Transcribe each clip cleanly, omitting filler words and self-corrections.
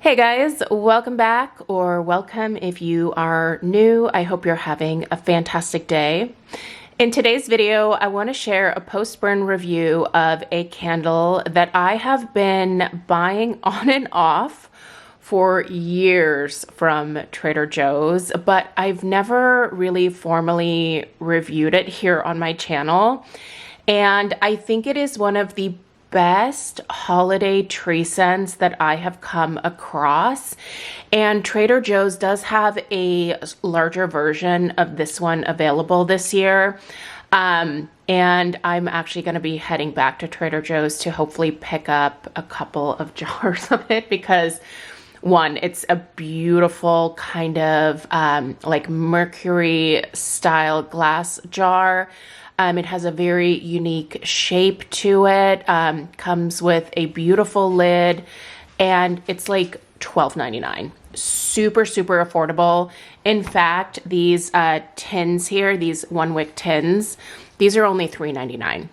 Hey guys, welcome back, or welcome if you are new. I hope you're having a fantastic day. In today's video, I want to share a post-burn review of a candle that I have been buying on and off for years from Trader Joe's, but I've never really formally reviewed it here on my channel. And I think it is one of the best holiday tree scents that I have come across. And Trader Joe's does have a larger version of this one available this year. And I'm actually going to be heading back to Trader Joe's to hopefully pick up a couple of jars of it because one, it's a beautiful kind of like mercury style glass jar. It has a very unique shape to it, comes with a beautiful lid, and it's like $12.99. Super, super affordable. In fact, these tins here, these one-wick tins, these are only $3.99.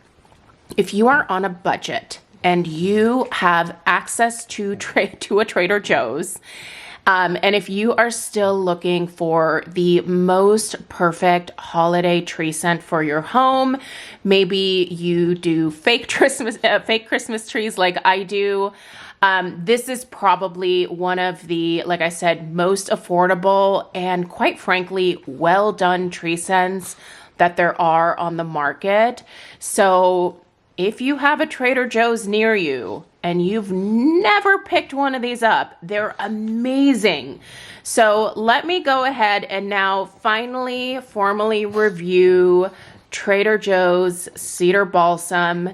If you are on a budget and you have access to a Trader Joe's, and if you are still looking for the most perfect holiday tree scent for your home, maybe you do fake Christmas trees like I do. This is probably one of the, like I said, most affordable and quite frankly, well done tree scents that there are on the market. So if you have a Trader Joe's near you and you've never picked one of these up, they're amazing. So let me go ahead and now finally formally review Trader Joe's Cedar Balsam,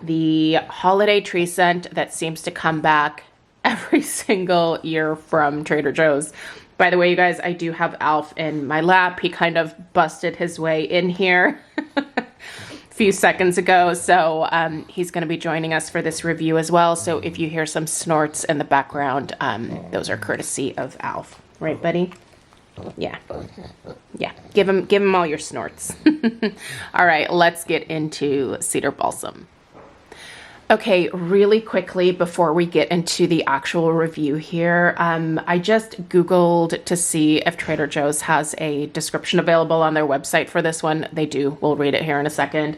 the holiday tree scent that seems to come back every single year from Trader Joe's. By the way, you guys, I do have Alf in my lap. He kind of busted his way in here few seconds ago, so he's going to be joining us for this review as well. So if you hear some snorts in the background, those are courtesy of Alf, right, buddy? Yeah, give him all your snorts. All right, let's get into Cedar Balsam. Okay, really quickly before we get into the actual review here, I just Googled to see if Trader Joe's has a description available on their website for this one. They do. We'll read it here in a second.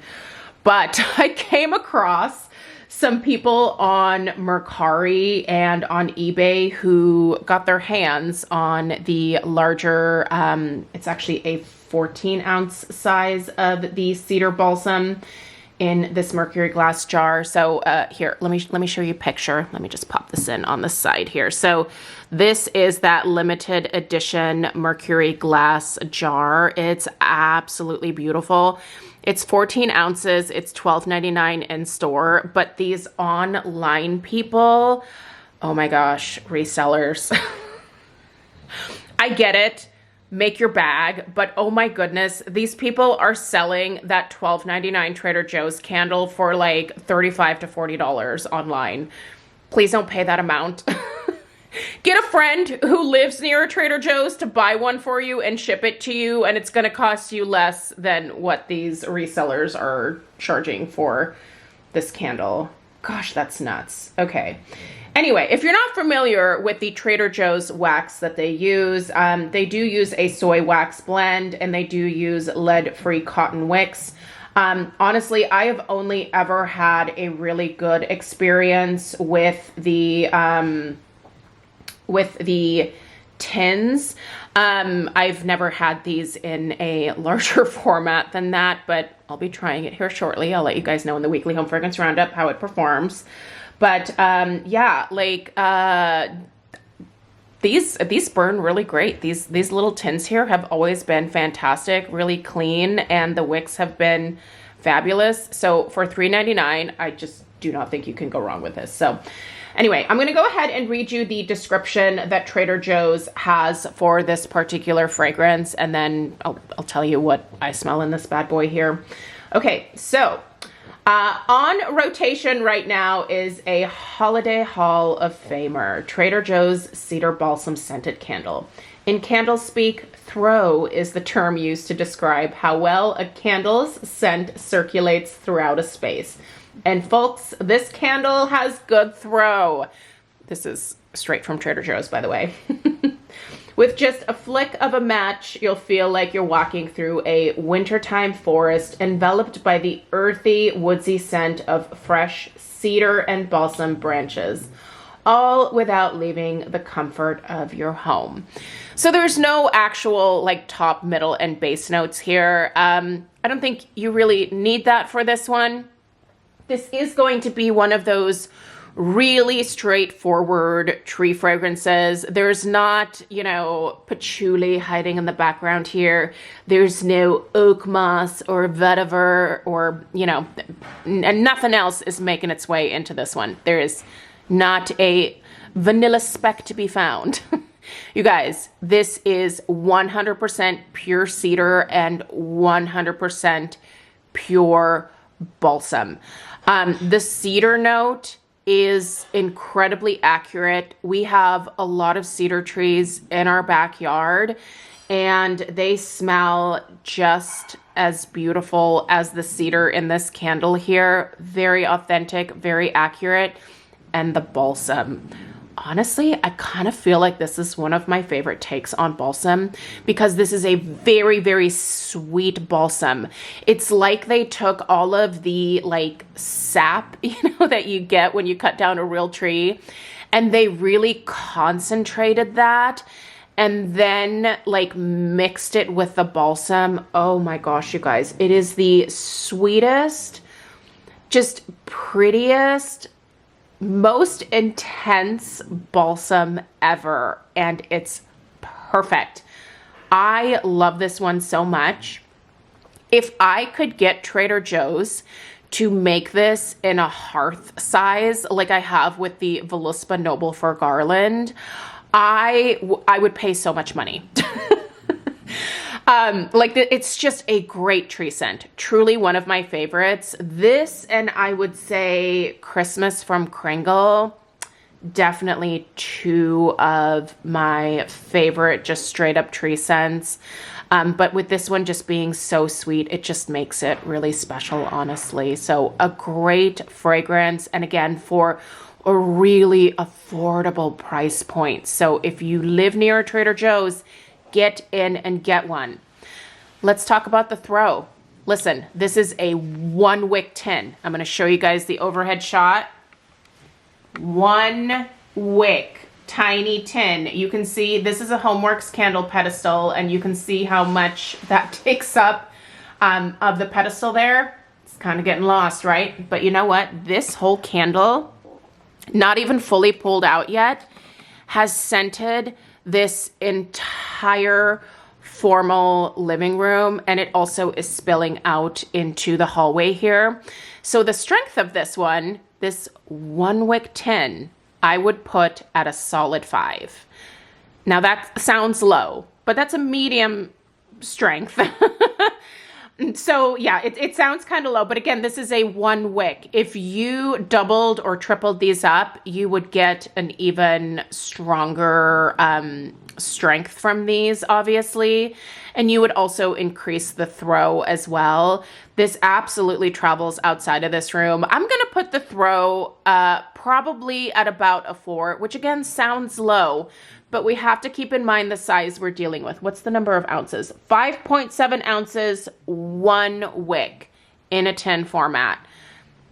But I came across some people on Mercari and on eBay who got their hands on the larger, it's actually a 14-ounce size of the Cedar Balsam in this mercury glass jar. So here, let me show you a picture. Let me just pop this in on the side here. So this is that limited edition mercury glass jar. It's absolutely beautiful. It's 14 ounces. It's $12.99 in store, but these online people, oh my gosh, resellers. I get it. Make your bag, but oh my goodness, these people are selling that $12.99 Trader Joe's candle for like $35 to $40 online. Please don't pay that amount. Get a friend who lives near a Trader Joe's to buy one for you and ship it to you, and it's going to cost you less than what these resellers are charging for this candle. Gosh, that's nuts. Okay. Anyway, if you're not familiar with the Trader Joe's wax that they use, they do use a soy wax blend and they do use lead-free cotton wicks. Honestly, I have only ever had a really good experience with the tins. I've never had these in a larger format than that, but I'll be trying it here shortly. I'll let you guys know in the weekly Home Fragrance Roundup how it performs. But yeah, like these burn really great. These little tins here have always been fantastic, really clean, and the wicks have been fabulous. So for $3.99, I just do not think you can go wrong with this. So anyway, I'm going to go ahead and read you the description that Trader Joe's has for this particular fragrance, and then I'll tell you what I smell in this bad boy here. Okay, so on rotation right now is a Holiday Hall of Famer, Trader Joe's Cedar Balsam Scented Candle. In candle speak, throw is the term used to describe how well a candle's scent circulates throughout a space. And folks, this candle has good throw. This is straight from Trader Joe's, by the way. With just a flick of a match, you'll feel like you're walking through a wintertime forest enveloped by the earthy, woodsy scent of fresh cedar and balsam branches, all without leaving the comfort of your home. So there's no actual like top, middle, and base notes here. I don't think you really need that for this one. This is going to be one of those really straightforward tree fragrances. There's not, you know, patchouli hiding in the background here. There's no oak moss or vetiver or, you know, and nothing else is making its way into this one. There is not a vanilla speck to be found. You guys, this is 100% pure cedar and 100% pure balsam. The cedar note is incredibly accurate. We have a lot of cedar trees in our backyard, and they smell just as beautiful as the cedar in this candle here. Very authentic, very accurate. And the balsam, honestly, I kind of feel like this is one of my favorite takes on balsam because this is a very, very sweet balsam. It's like they took all of the like sap, you know, that you get when you cut down a real tree, and they really concentrated that and then like mixed it with the balsam. Oh my gosh, you guys, it is the sweetest, just prettiest, most intense balsam ever, and it's perfect. I love this one so much. If I could get Trader Joe's to make this in a hearth size like I have with the Voluspa Noble Fir Garland, I would pay so much money. It's just a great tree scent. Truly one of my favorites. This, and I would say Christmas from Kringle, definitely two of my favorite just straight up tree scents. But with this one just being so sweet, it just makes it really special, honestly. So a great fragrance, and again, for a really affordable price point. So if you live near a Trader Joe's, get in and get one. Let's talk about the throw. Listen, this is a 1 wick tin. I'm going to show you guys the overhead shot. 1 wick, tiny tin. You can see this is a Homeworks candle pedestal, and you can see how much that takes up of the pedestal there. It's kind of getting lost, right? But you know what? This whole candle, not even fully pulled out yet, has scented this entire formal living room, and it also is spilling out into the hallway here. So the strength of this one, this 1 wick tin, I would put at a solid 5. Now that sounds low, but that's a medium strength. So yeah, it sounds kind of low, but again, this is a 1 wick. If you doubled or tripled these up, you would get an even stronger strength from these, obviously. And you would also increase the throw as well. This absolutely travels outside of this room. I'm gonna put the throw probably at about a 4, which again sounds low, but we have to keep in mind the size we're dealing with. What's the number of ounces? 5.7 ounces, 1 wick in a tin format.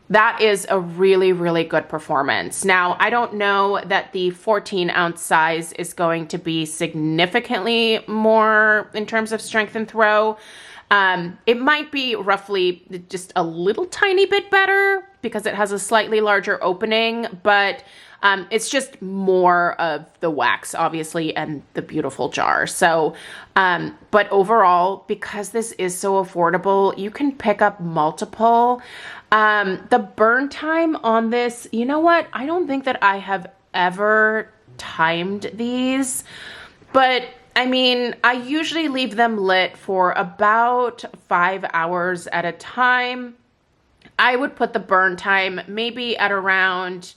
That is a really, really good performance. Now, I don't know that the 14-ounce size is going to be significantly more in terms of strength and throw. It might be roughly just a little tiny bit better because it has a slightly larger opening, but it's just more of the wax, obviously, and the beautiful jar. So, but overall, because this is so affordable, you can pick up multiple. The burn time on this, you know what? I don't think that I have ever timed these, but I mean, I usually leave them lit for about 5 hours at a time. I would put the burn time maybe at around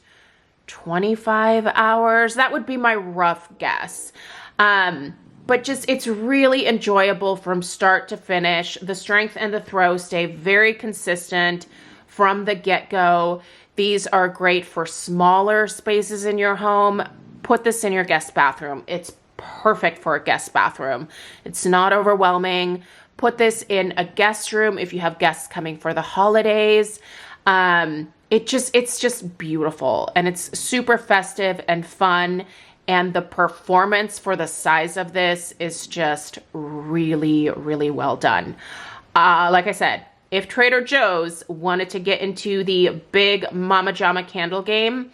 25 hours. That would be my rough guess. But just, it's really enjoyable from start to finish. The strength and the throw stay very consistent from the get-go. These are great for smaller spaces in your home. Put this in your guest bathroom. It's perfect for a guest bathroom. It's not overwhelming. Put this in a guest room if you have guests coming for the holidays. It's just beautiful, and it's super festive and fun. And the performance for the size of this is just really, really well done. Like I said, if Trader Joe's wanted to get into the big Mama Jama candle game,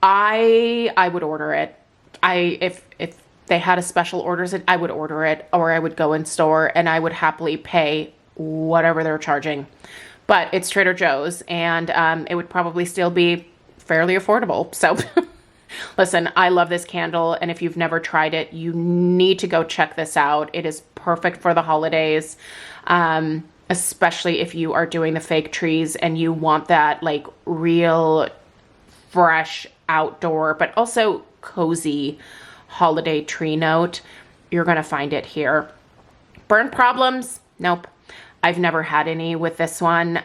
I would order it. If they had a special orders, I would order it, or I would go in store and I would happily pay whatever they're charging. But it's Trader Joe's, and it would probably still be fairly affordable. So listen, I love this candle, and if you've never tried it, you need to go check this out. It is perfect for the holidays, especially if you are doing the fake trees and you want that like real fresh outdoor, but also cozy holiday tree note. You're going to find it here. Burn problems? Nope. I've never had any with this one.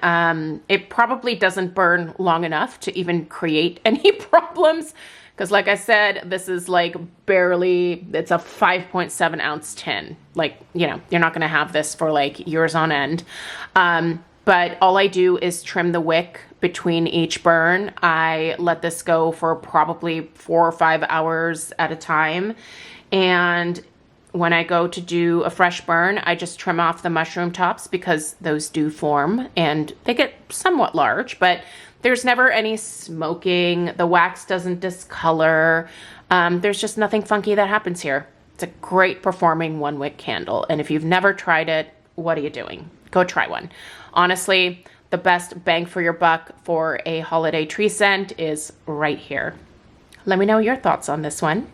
It probably doesn't burn long enough to even create any problems. Because like I said, this is like barely, it's a 5.7 ounce tin. Like, you know, you're not going to have this for like years on end. But all I do is trim the wick between each burn. I let this go for probably 4 or 5 hours at a time. And when I go to do a fresh burn, I just trim off the mushroom tops because those do form and they get somewhat large, but there's never any smoking. The wax doesn't discolor. There's just nothing funky that happens here. It's a great performing one wick candle. And if you've never tried it, what are you doing? Go try one. Honestly, the best bang for your buck for a holiday tree scent is right here. Let me know your thoughts on this one.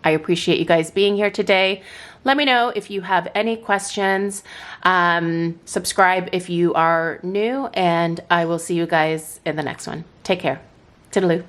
I appreciate you guys being here today. Let me know if you have any questions. Subscribe if you are new, and I will see you guys in the next one. Take care. Toodaloo.